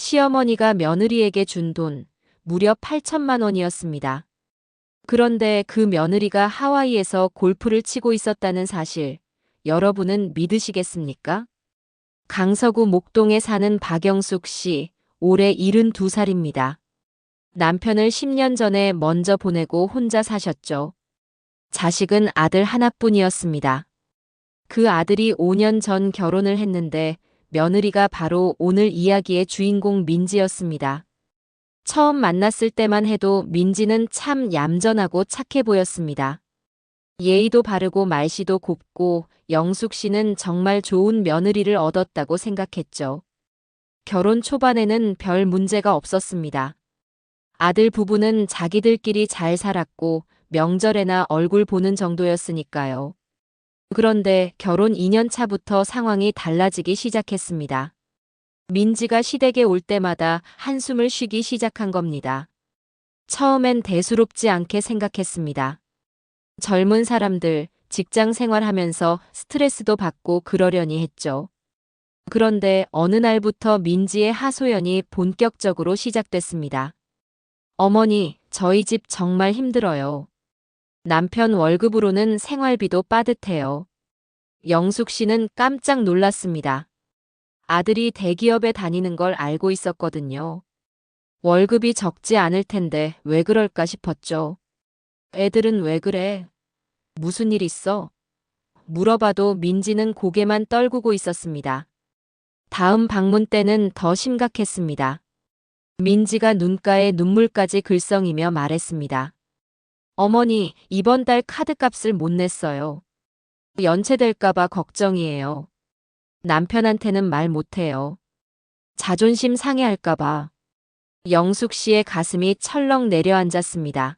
시어머니가 며느리에게 준 돈, 무려 8천만 원이었습니다. 그런데 그 며느리가 하와이에서 골프를 치고 있었다는 사실, 여러분은 믿으시겠습니까? 강서구 목동에 사는 박영숙 씨, 올해 72살입니다. 남편을 10년 전에 먼저 보내고 혼자 사셨죠. 자식은 아들 하나뿐이었습니다. 그 아들이 5년 전 결혼을 했는데 며느리가 바로 오늘 이야기의 주인공 민지였습니다. 처음 만났을 때만 해도 민지는 참 얌전하고 착해 보였습니다. 예의도 바르고 말씨도 곱고 영숙 씨는 정말 좋은 며느리를 얻었다고 생각했죠. 결혼 초반에는 별 문제가 없었습니다. 아들 부부는 자기들끼리 잘 살았고 명절에나 얼굴 보는 정도였으니까요. 그런데 결혼 2년 차부터 상황이 달라지기 시작했습니다. 민지가 시댁에 올 때마다 한숨을 쉬기 시작한 겁니다. 처음엔 대수롭지 않게 생각했습니다. 젊은 사람들, 직장 생활하면서 스트레스도 받고 그러려니 했죠. 그런데 어느 날부터 민지의 하소연이 본격적으로 시작됐습니다. 어머니, 저희 집 정말 힘들어요. 남편 월급으로는 생활비도 빠듯해요. 영숙 씨는 깜짝 놀랐습니다. 아들이 대기업에 다니는 걸 알고 있었거든요. 월급이 적지 않을 텐데 왜 그럴까 싶었죠. 애들은 왜 그래? 무슨 일 있어? 물어봐도 민지는 고개만 떨구고 있었습니다. 다음 방문 때는 더 심각했습니다. 민지가 눈가에 눈물까지 글썽이며 말했습니다. 어머니, 이번 달 카드값을 못 냈어요. 연체될까봐 걱정이에요. 남편한테는 말 못해요. 자존심 상해할까봐. 영숙 씨의 가슴이 철렁 내려앉았습니다.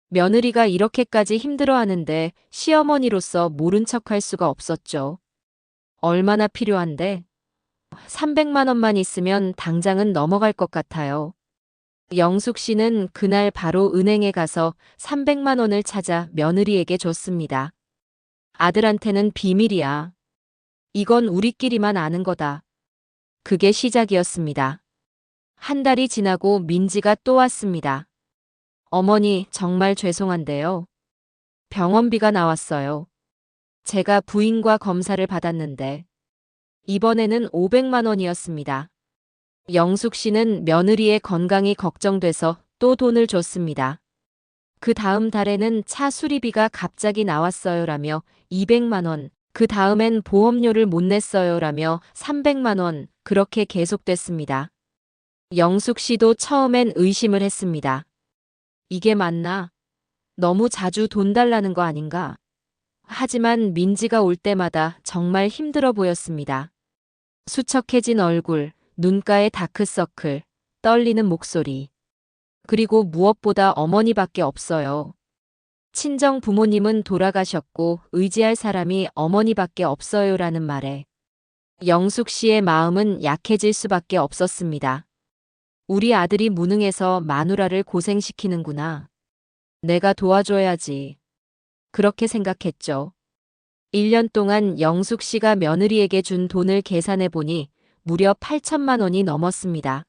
며느리가 이렇게까지 힘들어하는데 시어머니로서 모른 척할 수가 없었죠. 얼마나 필요한데? 300만 원만 있으면 당장은 넘어갈 것 같아요. 영숙 씨는 그날 바로 은행에 가서 300만 원을 찾아 며느리에게 줬습니다. 아들한테는 비밀이야. 이건 우리끼리만 아는 거다. 그게 시작이었습니다. 한 달이 지나고 민지가 또 왔습니다. 어머니, 정말 죄송한데요. 병원비가 나왔어요. 제가 부인과 검사를 받았는데 이번에는 500만 원이었습니다. 영숙 씨는 며느리의 건강이 걱정돼서 또 돈을 줬습니다. 그 다음 달에는 차 수리비가 갑자기 나왔어요라며 200만 원, 그 다음엔 보험료를 못 냈어요라며 300만 원, 그렇게 계속됐습니다. 영숙 씨도 처음엔 의심을 했습니다. 이게 맞나? 너무 자주 돈 달라는 거 아닌가? 하지만 민지가 올 때마다 정말 힘들어 보였습니다. 수척해진 얼굴, 눈가에 다크서클, 떨리는 목소리. 그리고 무엇보다 어머니밖에 없어요. 친정 부모님은 돌아가셨고 의지할 사람이 어머니밖에 없어요라는 말에 영숙 씨의 마음은 약해질 수밖에 없었습니다. 우리 아들이 무능해서 마누라를 고생시키는구나. 내가 도와줘야지. 그렇게 생각했죠. 1년 동안 영숙 씨가 며느리에게 준 돈을 계산해 보니 무려 8천만 원이 넘었습니다.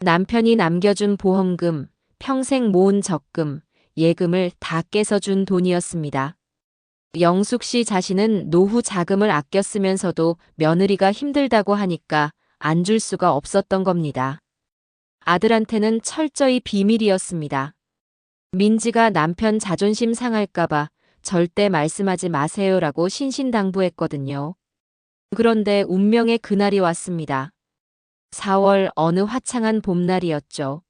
남편이 남겨준 보험금, 평생 모은 적금, 예금을 다 깨서 준 돈이었습니다. 영숙 씨 자신은 노후 자금을 아껴 쓰면서도 며느리가 힘들다고 하니까 안 줄 수가 없었던 겁니다. 아들한테는 철저히 비밀이었습니다. 민지가 남편 자존심 상할까봐 절대 말씀하지 마세요라고 신신당부했거든요. 그런데 운명의 그날이 왔습니다. 4월 어느 화창한 봄날이었죠.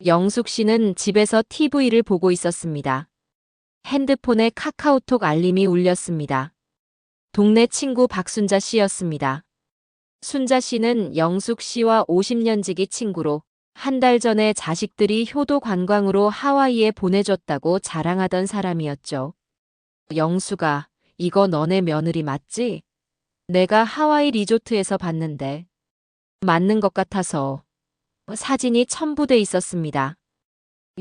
영숙 씨는 집에서 TV를 보고 있었습니다. 핸드폰에 카카오톡 알림이 울렸습니다. 동네 친구 박순자 씨였습니다. 순자 씨는 영숙 씨와 50년 지기 친구로 한 달 전에 자식들이 효도 관광으로 하와이에 보내줬다고 자랑하던 사람이었죠. 영숙아, 이거 너네 며느리 맞지? 내가 하와이 리조트에서 봤는데. 맞는 것 같아서. 사진이 첨부돼 있었습니다.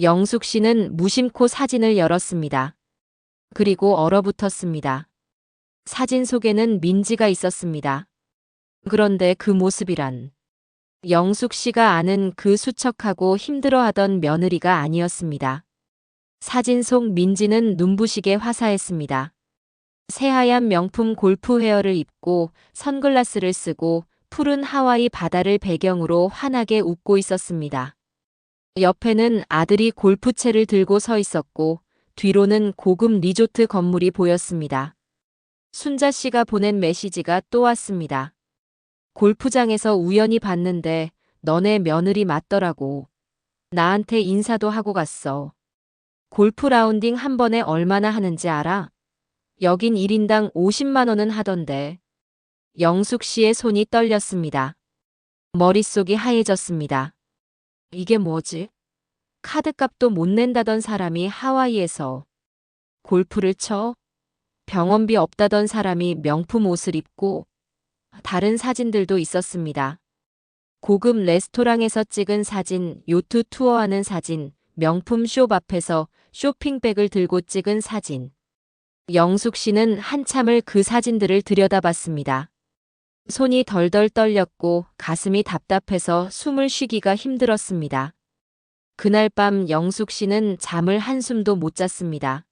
영숙 씨는 무심코 사진을 열었습니다. 그리고 얼어붙었습니다. 사진 속에는 민지가 있었습니다. 그런데 그 모습이란 영숙 씨가 아는 그 수척하고 힘들어하던 며느리가 아니었습니다. 사진 속 민지는 눈부시게 화사했습니다. 새하얀 명품 골프 웨어를 입고 선글라스를 쓰고 푸른 하와이 바다를 배경으로 환하게 웃고 있었습니다. 옆에는 아들이 골프채를 들고 서 있었고 뒤로는 고급 리조트 건물이 보였습니다. 순자 씨가 보낸 메시지가 또 왔습니다. 골프장에서 우연히 봤는데 너네 며느리 맞더라고. 나한테 인사도 하고 갔어. 골프 라운딩 한 번에 얼마나 하는지 알아? 여긴 1인당 50만 원은 하던데. 영숙 씨의 손이 떨렸습니다. 머릿속이 하얘졌습니다. 이게 뭐지? 카드값도 못 낸다던 사람이 하와이에서 골프를 쳐? 병원비 없다던 사람이 명품 옷을 입고 다른 사진들도 있었습니다. 고급 레스토랑에서 찍은 사진, 요트 투어하는 사진, 명품 숍 앞에서 쇼핑백을 들고 찍은 사진. 영숙 씨는 한참을 그 사진들을 들여다봤습니다. 손이 덜덜 떨렸고 가슴이 답답해서 숨을 쉬기가 힘들었습니다. 그날 밤 영숙 씨는 잠을 한숨도 못 잤습니다.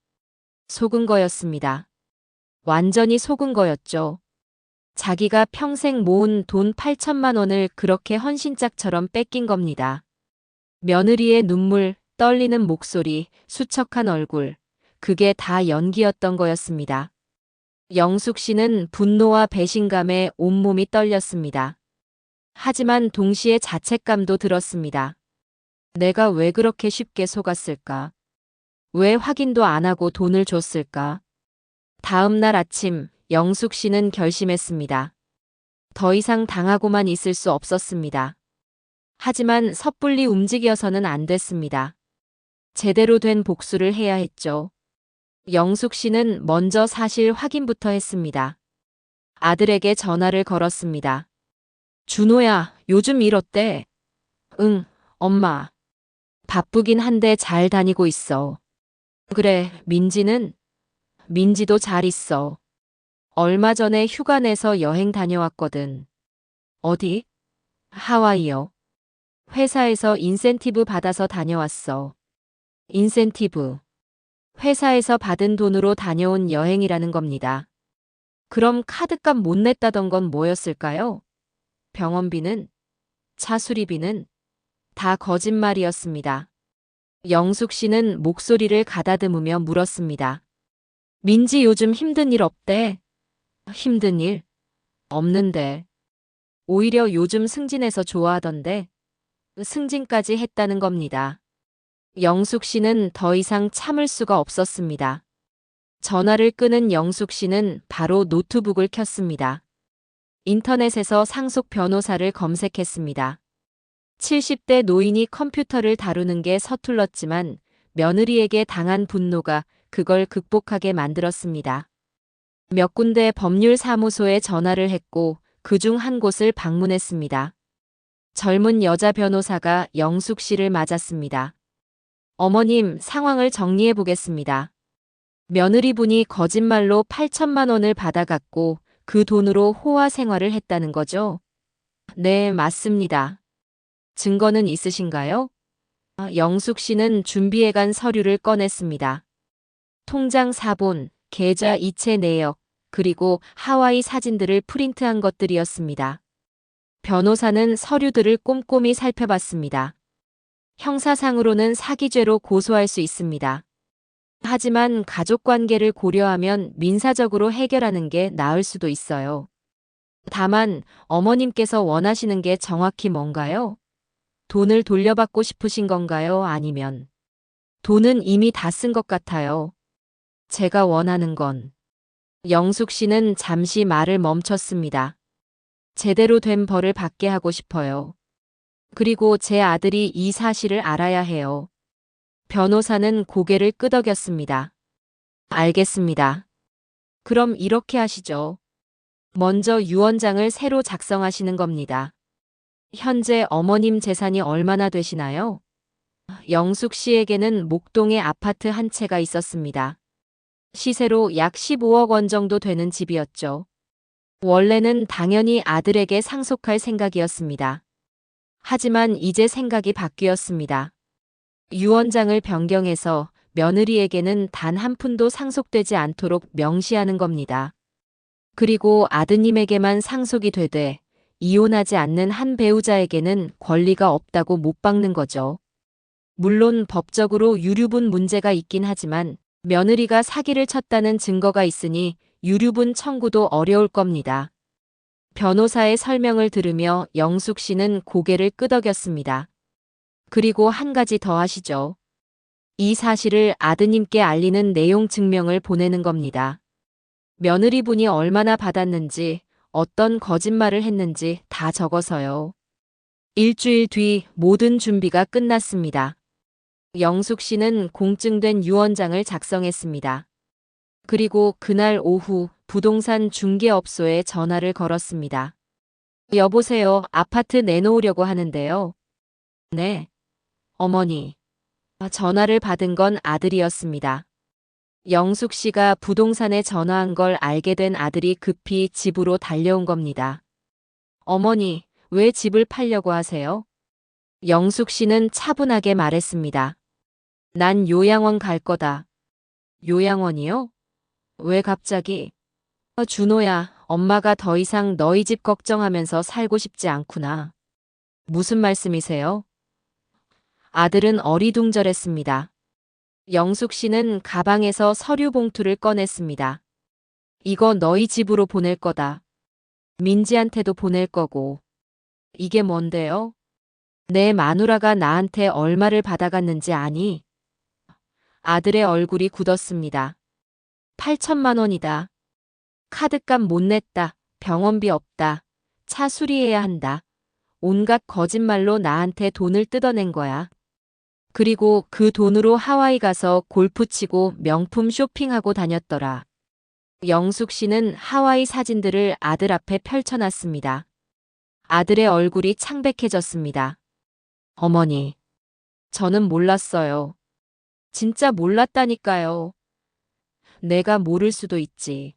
속은 거였습니다. 완전히 속은 거였죠. 자기가 평생 모은 돈 8천만 원을 그렇게 헌신짝처럼 뺏긴 겁니다. 며느리의 눈물, 떨리는 목소리, 수척한 얼굴, 그게 다 연기였던 거였습니다. 영숙 씨는 분노와 배신감에 온몸이 떨렸습니다. 하지만 동시에 자책감도 들었습니다. 내가 왜 그렇게 쉽게 속았을까? 왜 확인도 안 하고 돈을 줬을까? 다음 날 아침, 영숙 씨는 결심했습니다. 더 이상 당하고만 있을 수 없었습니다. 하지만 섣불리 움직여서는 안 됐습니다. 제대로 된 복수를 해야 했죠. 영숙 씨는 먼저 사실 확인부터 했습니다. 아들에게 전화를 걸었습니다. 준호야, 요즘 일 어때? 응, 엄마. 바쁘긴 한데 잘 다니고 있어. 그래, 민지는? 민지도 잘 있어. 얼마 전에 휴가 내서 여행 다녀왔거든. 어디? 하와이요. 회사에서 인센티브 받아서 다녀왔어. 인센티브. 회사에서 받은 돈으로 다녀온 여행이라는 겁니다. 그럼 카드값 못 냈다던 건 뭐였을까요? 병원비는? 차 수리비는? 다 거짓말이었습니다. 영숙 씨는 목소리를 가다듬으며 물었습니다. 민지 요즘 힘든 일 없대? 힘든 일? 없는데. 오히려 요즘 승진해서 좋아하던데. 승진까지 했다는 겁니다. 영숙 씨는 더 이상 참을 수가 없었습니다. 전화를 끊은 영숙 씨는 바로 노트북을 켰습니다. 인터넷에서 상속 변호사를 검색했습니다. 70대 노인이 컴퓨터를 다루는 게 서툴렀지만 며느리에게 당한 분노가 그걸 극복하게 만들었습니다. 몇 군데 법률사무소에 전화를 했고 그중 한 곳을 방문했습니다. 젊은 여자 변호사가 영숙 씨를 맞았습니다. 어머님, 상황을 정리해 보겠습니다. 며느리분이 거짓말로 8천만 원을 받아갔고 그 돈으로 호화 생활을 했다는 거죠? 네, 맞습니다. 증거는 있으신가요? 영숙 씨는 준비해간 서류를 꺼냈습니다. 통장 사본, 계좌 이체 내역, 그리고 하와이 사진들을 프린트한 것들이었습니다. 변호사는 서류들을 꼼꼼히 살펴봤습니다. 형사상으로는 사기죄로 고소할 수 있습니다. 하지만 가족관계를 고려하면 민사적으로 해결하는 게 나을 수도 있어요. 다만 어머님께서 원하시는 게 정확히 뭔가요? 돈을 돌려받고 싶으신 건가요? 아니면 돈은 이미 다 쓴 것 같아요. 제가 원하는 건 영숙 씨는 잠시 말을 멈췄습니다. 제대로 된 벌을 받게 하고 싶어요. 그리고 제 아들이 이 사실을 알아야 해요. 변호사는 고개를 끄덕였습니다. 알겠습니다. 그럼 이렇게 하시죠. 먼저 유언장을 새로 작성하시는 겁니다. 현재 어머님 재산이 얼마나 되시나요? 영숙 씨에게는 목동에 아파트 한 채가 있었습니다. 시세로 약 15억 원 정도 되는 집이었죠. 원래는 당연히 아들에게 상속할 생각이었습니다. 하지만 이제 생각이 바뀌었습니다. 유언장을 변경해서 며느리에게는 단 한 푼도 상속되지 않도록 명시하는 겁니다. 그리고 아드님에게만 상속이 되되 이혼하지 않는 한 배우자에게는 권리가 없다고 못 박는 거죠. 물론 법적으로 유류분 문제가 있긴 하지만 며느리가 사기를 쳤다는 증거가 있으니 유류분 청구도 어려울 겁니다. 변호사의 설명을 들으며 영숙 씨는 고개를 끄덕였습니다. 그리고 한 가지 더 하시죠. 이 사실을 아드님께 알리는 내용 증명을 보내는 겁니다. 며느리분이 얼마나 받았는지, 어떤 거짓말을 했는지 다 적어서요. 일주일 뒤 모든 준비가 끝났습니다. 영숙 씨는 공증된 유언장을 작성했습니다. 그리고 그날 오후 부동산 중개업소에 전화를 걸었습니다. 여보세요, 아파트 내놓으려고 하는데요. 네, 어머니. 전화를 받은 건 아들이었습니다. 영숙 씨가 부동산에 전화한 걸 알게 된 아들이 급히 집으로 달려온 겁니다. 어머니, 왜 집을 팔려고 하세요? 영숙 씨는 차분하게 말했습니다. 난 요양원 갈 거다. 요양원이요? 왜 갑자기? 준호야, 엄마가 더 이상 너희 집 걱정하면서 살고 싶지 않구나. 무슨 말씀이세요? 아들은 어리둥절했습니다. 영숙 씨는 가방에서 서류 봉투를 꺼냈습니다. 이거 너희 집으로 보낼 거다. 민지한테도 보낼 거고. 이게 뭔데요? 내 마누라가 나한테 얼마를 받아갔는지 아니? 아들의 얼굴이 굳었습니다. 8천만 원이다. 카드값 못 냈다. 병원비 없다. 차 수리해야 한다. 온갖 거짓말로 나한테 돈을 뜯어낸 거야. 그리고 그 돈으로 하와이 가서 골프 치고 명품 쇼핑하고 다녔더라. 영숙 씨는 하와이 사진들을 아들 앞에 펼쳐놨습니다. 아들의 얼굴이 창백해졌습니다. 어머니, 저는 몰랐어요. 진짜 몰랐다니까요. 내가 모를 수도 있지.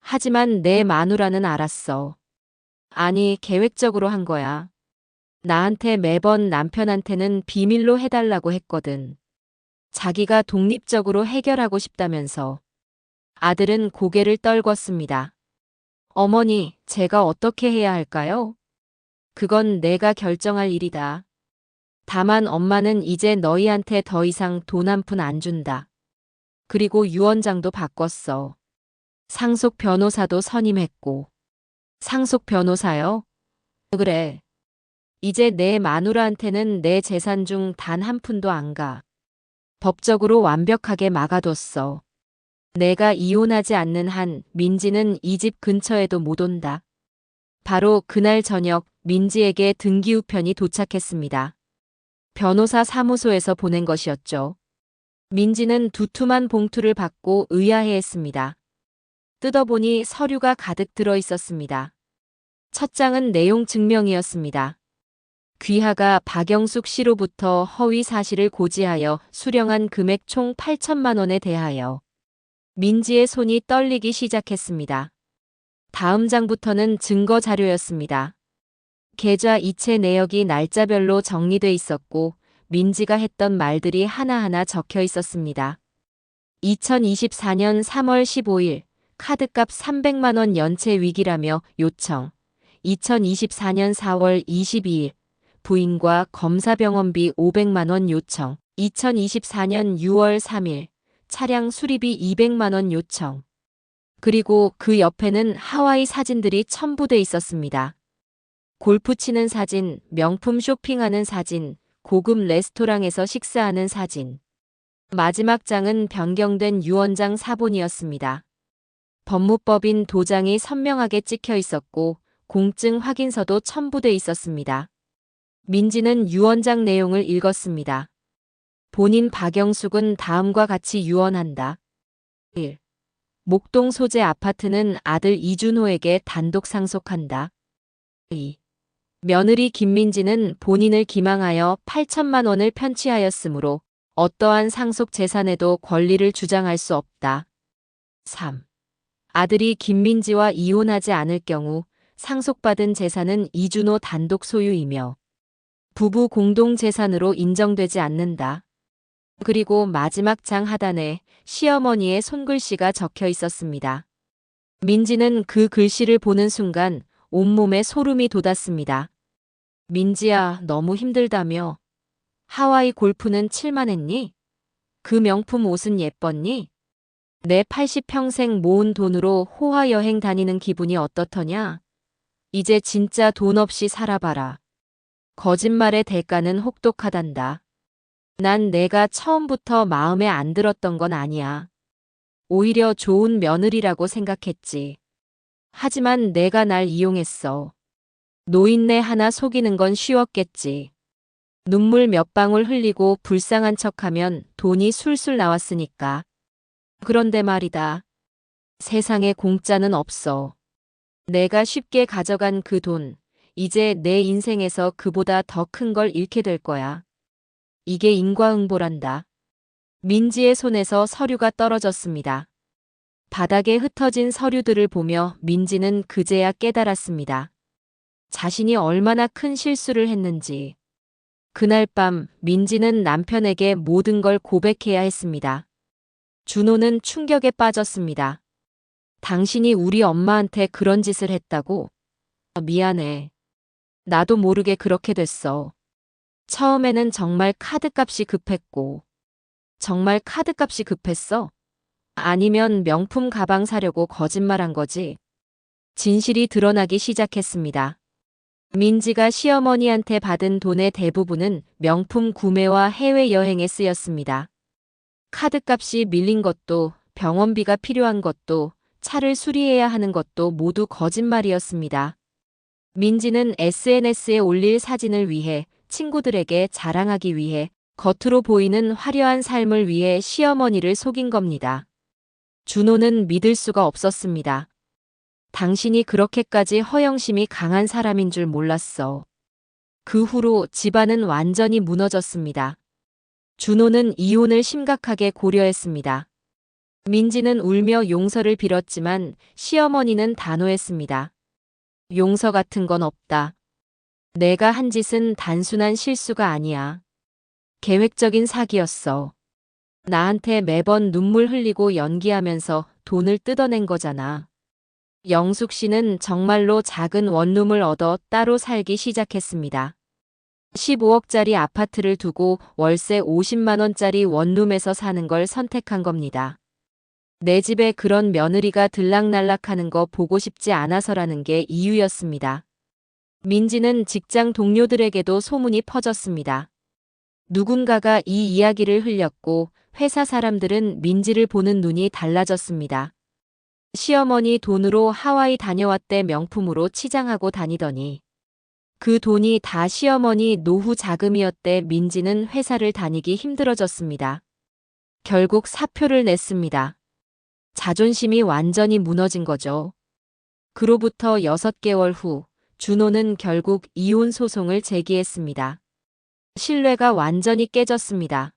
하지만 내 마누라는 알았어. 아니, 계획적으로 한 거야. 나한테 매번 남편한테는 비밀로 해달라고 했거든. 자기가 독립적으로 해결하고 싶다면서. 아들은 고개를 떨궜습니다. 어머니, 제가 어떻게 해야 할까요? 그건 내가 결정할 일이다. 다만 엄마는 이제 너희한테 더 이상 돈 한 푼 안 준다. 그리고 유언장도 바꿨어. 상속 변호사도 선임했고. 상속 변호사요? 그래. 이제 내 마누라한테는 내 재산 중 단 한 푼도 안 가. 법적으로 완벽하게 막아뒀어. 내가 이혼하지 않는 한 민지는 이 집 근처에도 못 온다. 바로 그날 저녁 민지에게 등기우편이 도착했습니다. 변호사 사무소에서 보낸 것이었죠. 민지는 두툼한 봉투를 받고 의아해했습니다. 뜯어보니 서류가 가득 들어 있었습니다. 첫 장은 내용 증명이었습니다. 귀하가 박영숙 씨로부터 허위 사실을 고지하여 수령한 금액 총 8천만 원에 대하여. 민지의 손이 떨리기 시작했습니다. 다음 장부터는 증거 자료였습니다. 계좌 이체 내역이 날짜별로 정리돼 있었고 민지가 했던 말들이 하나하나 적혀 있었습니다. 2024년 3월 15일 카드값 300만 원 연체 위기라며 요청. 2024년 4월 22일 부인과 검사병원비 500만 원 요청. 2024년 6월 3일 차량 수리비 200만 원 요청. 그리고 그 옆에는 하와이 사진들이 첨부돼 있었습니다. 골프 치는 사진, 명품 쇼핑하는 사진, 고급 레스토랑에서 식사하는 사진. 마지막 장은 변경된 유언장 사본이었습니다. 법무법인 도장이 선명하게 찍혀 있었고 공증 확인서도 첨부돼 있었습니다. 민지는 유언장 내용을 읽었습니다. 본인 박영숙은 다음과 같이 유언한다. 1. 목동 소재 아파트는 아들 이준호에게 단독 상속한다. 2. 며느리 김민지는 본인을 기망하여 8천만 원을 편취하였으므로 어떠한 상속 재산에도 권리를 주장할 수 없다. 3. 아들이 김민지와 이혼하지 않을 경우 상속받은 재산은 이준호 단독 소유이며 부부 공동 재산으로 인정되지 않는다. 그리고 마지막 장 하단에 시어머니의 손글씨가 적혀 있었습니다. 민지는 그 글씨를 보는 순간 온몸에 소름이 돋았습니다. 민지야, 너무 힘들다며. 하와이 골프는 칠만 했니? 그 명품 옷은 예뻤니? 내 80평생 모은 돈으로 호화 여행 다니는 기분이 어떻더냐? 이제 진짜 돈 없이 살아봐라. 거짓말의 대가는 혹독하단다. 난 내가 처음부터 마음에 안 들었던 건 아니야. 오히려 좋은 며느리라고 생각했지. 하지만 내가 날 이용했어. 노인네 하나 속이는 건 쉬웠겠지. 눈물 몇 방울 흘리고 불쌍한 척하면 돈이 술술 나왔으니까. 그런데 말이다. 세상에 공짜는 없어. 내가 쉽게 가져간 그 돈, 이제 내 인생에서 그보다 더 큰 걸 잃게 될 거야. 이게 인과응보란다. 민지의 손에서 서류가 떨어졌습니다. 바닥에 흩어진 서류들을 보며 민지는 그제야 깨달았습니다. 자신이 얼마나 큰 실수를 했는지. 그날 밤 민지는 남편에게 모든 걸 고백해야 했습니다. 준호는 충격에 빠졌습니다. 당신이 우리 엄마한테 그런 짓을 했다고? 미안해. 나도 모르게 그렇게 됐어. 처음에는 정말 카드값이 급했고. 정말 카드값이 급했어? 아니면 명품 가방 사려고 거짓말한 거지? 진실이 드러나기 시작했습니다. 민지가 시어머니한테 받은 돈의 대부분은 명품 구매와 해외여행에 쓰였습니다. 카드값이 밀린 것도, 병원비가 필요한 것도, 차를 수리해야 하는 것도 모두 거짓말이었습니다. 민지는 SNS에 올릴 사진을 위해, 친구들에게 자랑하기 위해, 겉으로 보이는 화려한 삶을 위해 시어머니를 속인 겁니다. 준호는 믿을 수가 없었습니다. 당신이 그렇게까지 허영심이 강한 사람인 줄 몰랐어. 그 후로 집안은 완전히 무너졌습니다. 준호는 이혼을 심각하게 고려했습니다. 민지는 울며 용서를 빌었지만 시어머니는 단호했습니다. 용서 같은 건 없다. 내가 한 짓은 단순한 실수가 아니야. 계획적인 사기였어. 나한테 매번 눈물 흘리고 연기하면서 돈을 뜯어낸 거잖아. 영숙 씨는 정말로 작은 원룸을 얻어 따로 살기 시작했습니다. 15억짜리 아파트를 두고 월세 50만 원짜리 원룸에서 사는 걸 선택한 겁니다. 내 집에 그런 며느리가 들락날락하는 거 보고 싶지 않아서라는 게 이유였습니다. 민지는 직장 동료들에게도 소문이 퍼졌습니다. 누군가가 이 이야기를 흘렸고 회사 사람들은 민지를 보는 눈이 달라졌습니다. 시어머니 돈으로 하와이 다녀왔대 명품으로 치장하고 다니더니 그 돈이 다 시어머니 노후 자금이었대. 민지는 회사를 다니기 힘들어졌습니다. 결국 사표를 냈습니다. 자존심이 완전히 무너진 거죠. 그로부터 6개월 후 준호는 결국 이혼 소송을 제기했습니다. 신뢰가 완전히 깨졌습니다.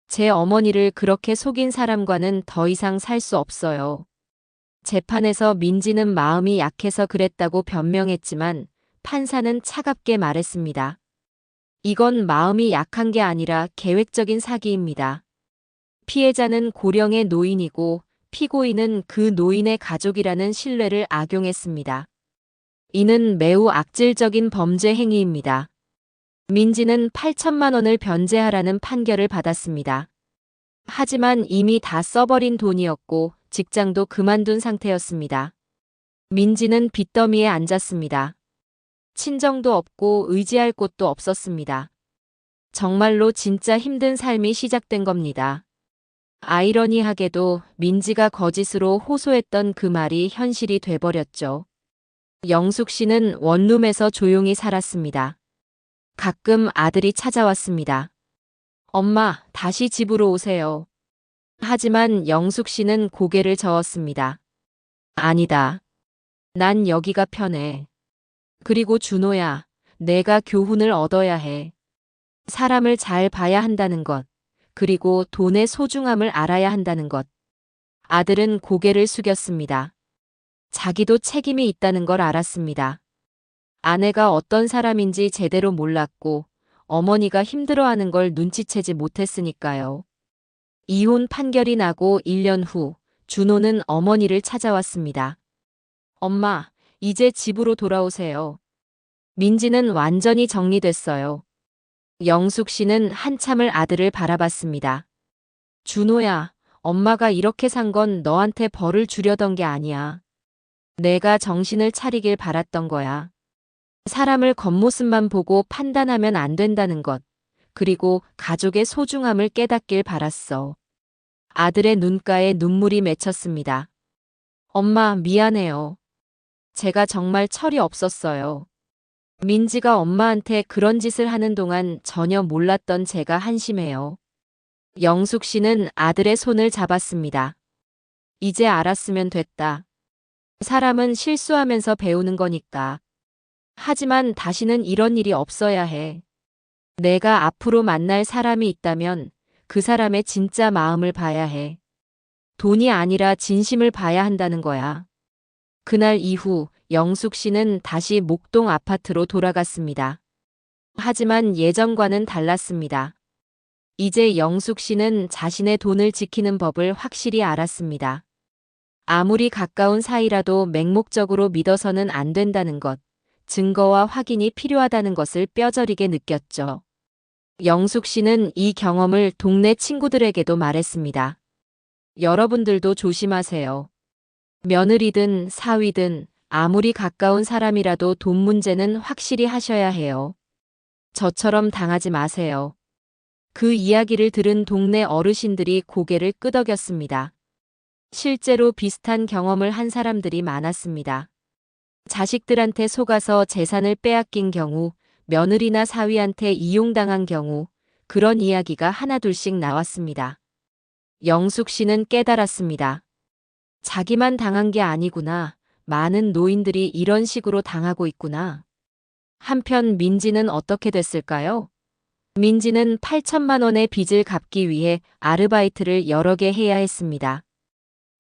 제 어머니를 그렇게 속인 사람과는 더 이상 살 수 없어요. 재판에서 민지는 마음이 약해서 그랬다고 변명했지만 판사는 차갑게 말했습니다. 이건 마음이 약한 게 아니라 계획적인 사기입니다. 피해자는 고령의 노인이고 피고인은 그 노인의 가족이라는 신뢰를 악용했습니다. 이는 매우 악질적인 범죄 행위입니다. 민지는 8천만 원을 변제하라는 판결을 받았습니다. 하지만 이미 다 써버린 돈이었고 직장도 그만둔 상태였습니다. 민지는 빚더미에 앉았습니다. 친정도 없고 의지할 곳도 없었습니다. 정말로 진짜 힘든 삶이 시작된 겁니다. 아이러니하게도 민지가 거짓으로 호소했던 그 말이 현실이 돼버렸죠. 영숙 씨는 원룸에서 조용히 살았습니다. 가끔 아들이 찾아왔습니다. 엄마, 다시 집으로 오세요. 하지만 영숙 씨는 고개를 저었습니다. 아니다. 난 여기가 편해. 그리고 준호야, 내가 교훈을 얻어야 해. 사람을 잘 봐야 한다는 것, 그리고 돈의 소중함을 알아야 한다는 것. 아들은 고개를 숙였습니다. 자기도 책임이 있다는 걸 알았습니다. 아내가 어떤 사람인지 제대로 몰랐고 어머니가 힘들어하는 걸 눈치채지 못했으니까요. 이혼 판결이 나고 1년 후 준호는 어머니를 찾아왔습니다. 엄마, 이제 집으로 돌아오세요. 민지는 완전히 정리됐어요. 영숙 씨는 한참을 아들을 바라봤습니다. 준호야, 엄마가 이렇게 산 건 너한테 벌을 주려던 게 아니야. 내가 정신을 차리길 바랐던 거야. 사람을 겉모습만 보고 판단하면 안 된다는 것, 그리고 가족의 소중함을 깨닫길 바랐어. 아들의 눈가에 눈물이 맺혔습니다. 엄마, 미안해요. 제가 정말 철이 없었어요. 민지가 엄마한테 그런 짓을 하는 동안 전혀 몰랐던 제가 한심해요. 영숙 씨는 아들의 손을 잡았습니다. 이제 알았으면 됐다. 사람은 실수하면서 배우는 거니까. 하지만 다시는 이런 일이 없어야 해. 내가 앞으로 만날 사람이 있다면 그 사람의 진짜 마음을 봐야 해. 돈이 아니라 진심을 봐야 한다는 거야. 그날 이후 영숙 씨는 다시 목동 아파트로 돌아갔습니다. 하지만 예전과는 달랐습니다. 이제 영숙 씨는 자신의 돈을 지키는 법을 확실히 알았습니다. 아무리 가까운 사이라도 맹목적으로 믿어서는 안 된다는 것, 증거와 확인이 필요하다는 것을 뼈저리게 느꼈죠. 영숙 씨는 이 경험을 동네 친구들에게도 말했습니다. 여러분들도 조심하세요. 며느리든 사위든 아무리 가까운 사람이라도 돈 문제는 확실히 하셔야 해요. 저처럼 당하지 마세요. 그 이야기를 들은 동네 어르신들이 고개를 끄덕였습니다. 실제로 비슷한 경험을 한 사람들이 많았습니다. 자식들한테 속아서 재산을 빼앗긴 경우, 며느리나 사위한테 이용당한 경우, 그런 이야기가 하나둘씩 나왔습니다. 영숙 씨는 깨달았습니다. 자기만 당한 게 아니구나. 많은 노인들이 이런 식으로 당하고 있구나. 한편 민지는 어떻게 됐을까요? 민지는 8천만 원의 빚을 갚기 위해 아르바이트를 여러 개 해야 했습니다.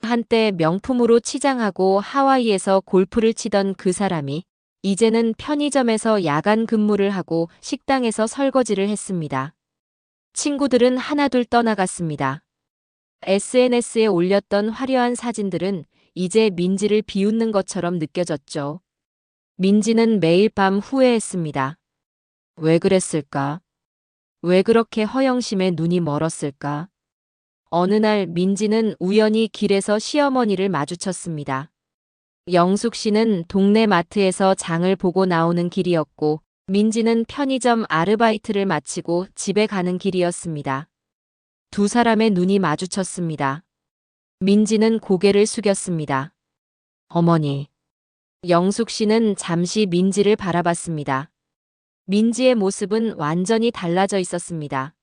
한때 명품으로 치장하고 하와이에서 골프를 치던 그 사람이 이제는 편의점에서 야간 근무를 하고 식당에서 설거지를 했습니다. 친구들은 하나둘 떠나갔습니다. SNS에 올렸던 화려한 사진들은 이제 민지를 비웃는 것처럼 느껴졌죠. 민지는 매일 밤 후회했습니다. 왜 그랬을까? 왜 그렇게 허영심에 눈이 멀었을까? 어느 날 민지는 우연히 길에서 시어머니를 마주쳤습니다. 영숙 씨는 동네 마트에서 장을 보고 나오는 길이었고, 민지는 편의점 아르바이트를 마치고 집에 가는 길이었습니다. 두 사람의 눈이 마주쳤습니다. 민지는 고개를 숙였습니다. 어머니. 영숙 씨는 잠시 민지를 바라봤습니다. 민지의 모습은 완전히 달라져 있었습니다.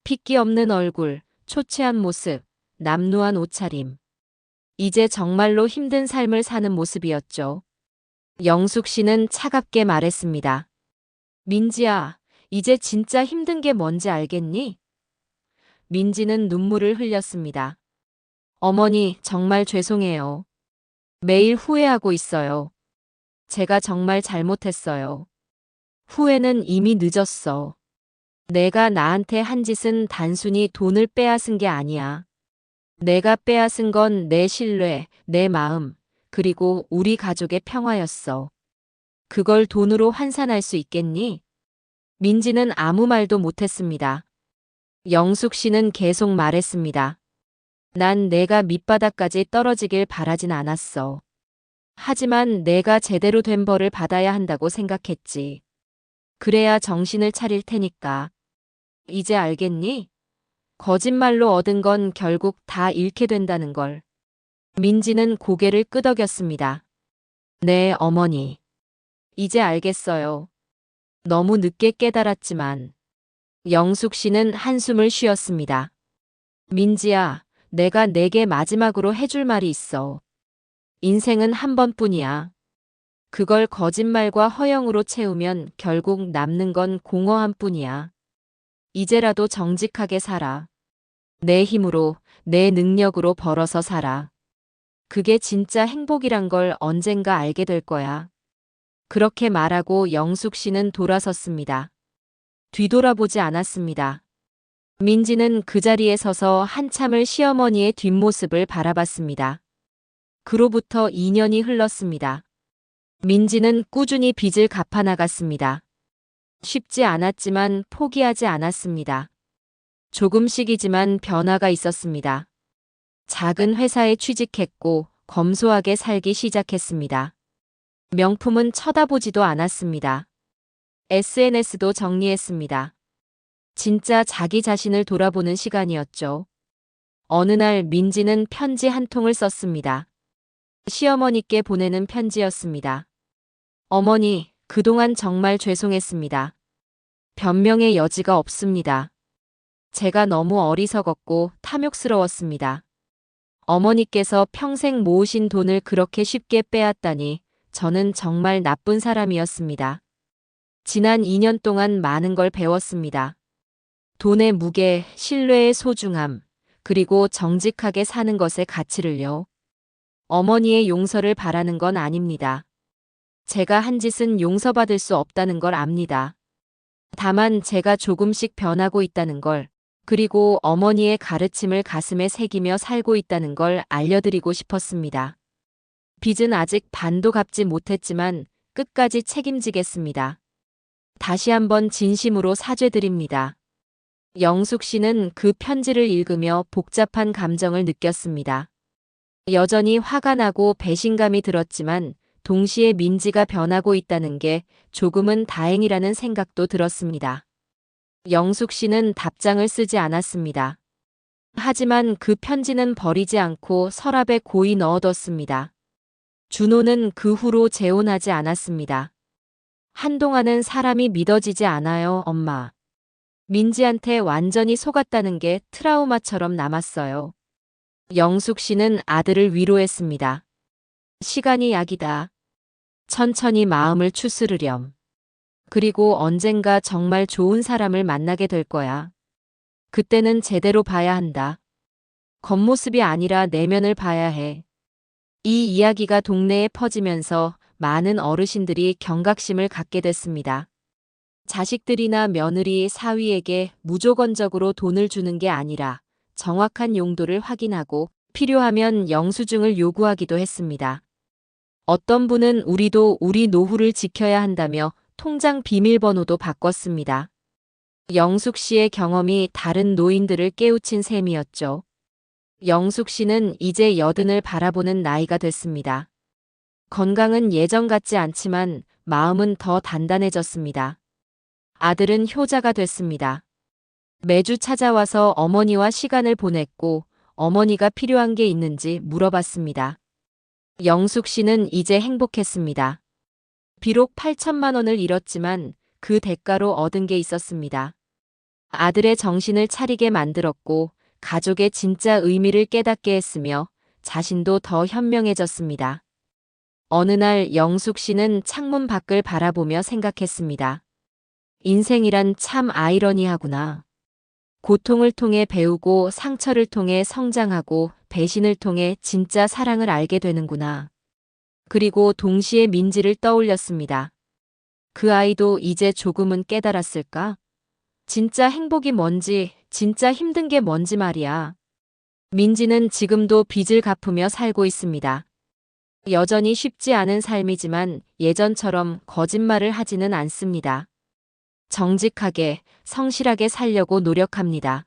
핏기 없는 얼굴, 초췌한 모습, 남루한 옷차림. 이제 정말로 힘든 삶을 사는 모습이었죠. 영숙 씨는 차갑게 말했습니다. 민지야, 이제 진짜 힘든 게 뭔지 알겠니? 민지는 눈물을 흘렸습니다. 어머니, 정말 죄송해요. 매일 후회하고 있어요. 제가 정말 잘못했어요. 후회는 이미 늦었어. 내가 나한테 한 짓은 단순히 돈을 빼앗은 게 아니야. 내가 빼앗은 건 내 신뢰, 내 마음, 그리고 우리 가족의 평화였어. 그걸 돈으로 환산할 수 있겠니? 민지는 아무 말도 못했습니다. 영숙 씨는 계속 말했습니다. 난 내가 밑바닥까지 떨어지길 바라진 않았어. 하지만 내가 제대로 된 벌을 받아야 한다고 생각했지. 그래야 정신을 차릴 테니까. 이제 알겠니? 거짓말로 얻은 건 결국 다 잃게 된다는 걸. 민지는 고개를 끄덕였습니다. 네, 어머니. 이제 알겠어요. 너무 늦게 깨달았지만. 영숙 씨는 한숨을 쉬었습니다. 민지야, 내가 내게 마지막으로 해줄 말이 있어. 인생은 한 번뿐이야. 그걸 거짓말과 허영으로 채우면 결국 남는 건 공허함 뿐이야. 이제라도 정직하게 살아. 내 힘으로, 내 능력으로 벌어서 살아. 그게 진짜 행복이란 걸 언젠가 알게 될 거야. 그렇게 말하고 영숙 씨는 돌아섰습니다. 뒤돌아보지 않았습니다. 민지는 그 자리에 서서 한참을 시어머니의 뒷모습을 바라봤습니다. 그로부터 2년이 흘렀습니다. 민지는 꾸준히 빚을 갚아 나갔습니다. 쉽지 않았지만 포기하지 않았습니다. 조금씩이지만 변화가 있었습니다. 작은 회사에 취직했고 검소하게 살기 시작했습니다. 명품은 쳐다보지도 않았습니다. SNS도 정리했습니다. 진짜 자기 자신을 돌아보는 시간이었죠. 어느 날 민지는 편지 한 통을 썼습니다. 시어머니께 보내는 편지였습니다. 어머니, 그동안 정말 죄송했습니다. 변명의 여지가 없습니다. 제가 너무 어리석었고 탐욕스러웠습니다. 어머니께서 평생 모으신 돈을 그렇게 쉽게 빼앗다니 저는 정말 나쁜 사람이었습니다. 지난 2년 동안 많은 걸 배웠습니다. 돈의 무게, 신뢰의 소중함, 그리고 정직하게 사는 것의 가치를요. 어머니의 용서를 바라는 건 아닙니다. 제가 한 짓은 용서받을 수 없다는 걸 압니다. 다만 제가 조금씩 변하고 있다는 걸, 그리고 어머니의 가르침을 가슴에 새기며 살고 있다는 걸 알려드리고 싶었습니다. 빚은 아직 반도 갚지 못했지만 끝까지 책임지겠습니다. 다시 한번 진심으로 사죄드립니다. 영숙 씨는 그 편지를 읽으며 복잡한 감정을 느꼈습니다. 여전히 화가 나고 배신감이 들었지만 동시에 민지가 변하고 있다는 게 조금은 다행이라는 생각도 들었습니다. 영숙 씨는 답장을 쓰지 않았습니다. 하지만 그 편지는 버리지 않고 서랍에 고이 넣어뒀습니다. 준호는 그 후로 재혼하지 않았습니다. 한동안은 사람이 믿어지지 않아요, 엄마. 민지한테 완전히 속았다는 게 트라우마처럼 남았어요. 영숙 씨는 아들을 위로했습니다. 시간이 약이다. 천천히 마음을 추스르렴. 그리고 언젠가 정말 좋은 사람을 만나게 될 거야. 그때는 제대로 봐야 한다. 겉모습이 아니라 내면을 봐야 해. 이 이야기가 동네에 퍼지면서 많은 어르신들이 경각심을 갖게 됐습니다. 자식들이나 며느리, 사위에게 무조건적으로 돈을 주는 게 아니라 정확한 용도를 확인하고 필요하면 영수증을 요구하기도 했습니다. 어떤 분은 우리도 우리 노후를 지켜야 한다며 통장 비밀번호도 바꿨습니다. 영숙 씨의 경험이 다른 노인들을 깨우친 셈이었죠. 영숙 씨는 이제 80을 바라보는 나이가 됐습니다. 건강은 예전 같지 않지만 마음은 더 단단해졌습니다. 아들은 효자가 됐습니다. 매주 찾아와서 어머니와 시간을 보냈고 어머니가 필요한 게 있는지 물어봤습니다. 영숙 씨는 이제 행복했습니다. 비록 8천만 원을 잃었지만 그 대가로 얻은 게 있었습니다. 아들의 정신을 차리게 만들었고 가족의 진짜 의미를 깨닫게 했으며 자신도 더 현명해졌습니다. 어느 날 영숙 씨는 창문 밖을 바라보며 생각했습니다. 인생이란 참 아이러니하구나. 고통을 통해 배우고 상처를 통해 성장하고 배신을 통해 진짜 사랑을 알게 되는구나. 그리고 동시에 민지를 떠올렸습니다. 그 아이도 이제 조금은 깨달았을까? 진짜 행복이 뭔지, 진짜 힘든 게 뭔지 말이야. 민지는 지금도 빚을 갚으며 살고 있습니다. 여전히 쉽지 않은 삶이지만 예전처럼 거짓말을 하지는 않습니다. 정직하게, 성실하게 살려고 노력합니다.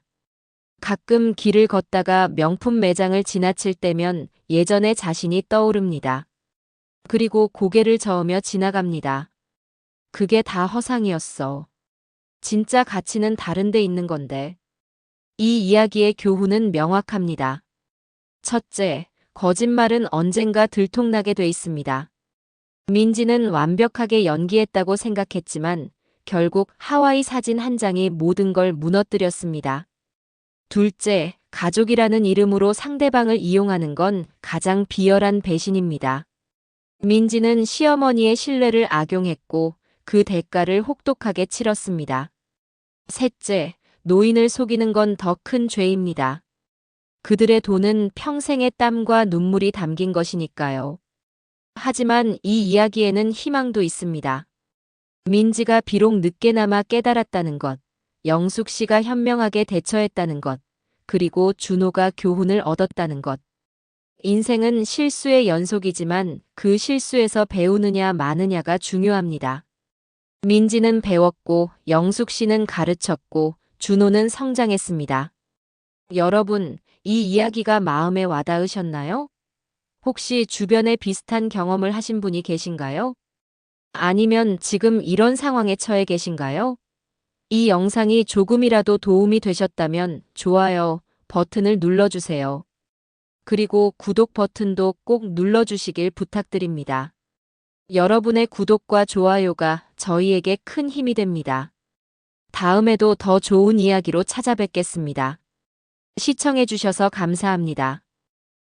가끔 길을 걷다가 명품 매장을 지나칠 때면 예전의 자신이 떠오릅니다. 그리고 고개를 저으며 지나갑니다. 그게 다 허상이었어. 진짜 가치는 다른 데 있는 건데. 이 이야기의 교훈은 명확합니다. 첫째, 거짓말은 언젠가 들통나게 돼 있습니다. 민지는 완벽하게 연기했다고 생각했지만 결국 하와이 사진 한 장이 모든 걸 무너뜨렸습니다. 둘째, 가족이라는 이름으로 상대방을 이용하는 건 가장 비열한 배신입니다. 민지는 시어머니의 신뢰를 악용했고 그 대가를 혹독하게 치렀습니다. 셋째, 노인을 속이는 건 더 큰 죄입니다. 그들의 돈은 평생의 땀과 눈물이 담긴 것이니까요. 하지만 이 이야기에는 희망도 있습니다. 민지가 비록 늦게나마 깨달았다는 것, 영숙 씨가 현명하게 대처했다는 것, 그리고 준호가 교훈을 얻었다는 것. 인생은 실수의 연속이지만 그 실수에서 배우느냐 마느냐가 중요합니다. 민지는 배웠고, 영숙 씨는 가르쳤고, 준호는 성장했습니다. 여러분, 이 이야기가 마음에 와닿으셨나요? 혹시 주변에 비슷한 경험을 하신 분이 계신가요? 아니면 지금 이런 상황에 처해 계신가요? 이 영상이 조금이라도 도움이 되셨다면 좋아요 버튼을 눌러주세요. 그리고 구독 버튼도 꼭 눌러주시길 부탁드립니다. 여러분의 구독과 좋아요가 저희에게 큰 힘이 됩니다. 다음에도 더 좋은 이야기로 찾아뵙겠습니다. 시청해주셔서 감사합니다.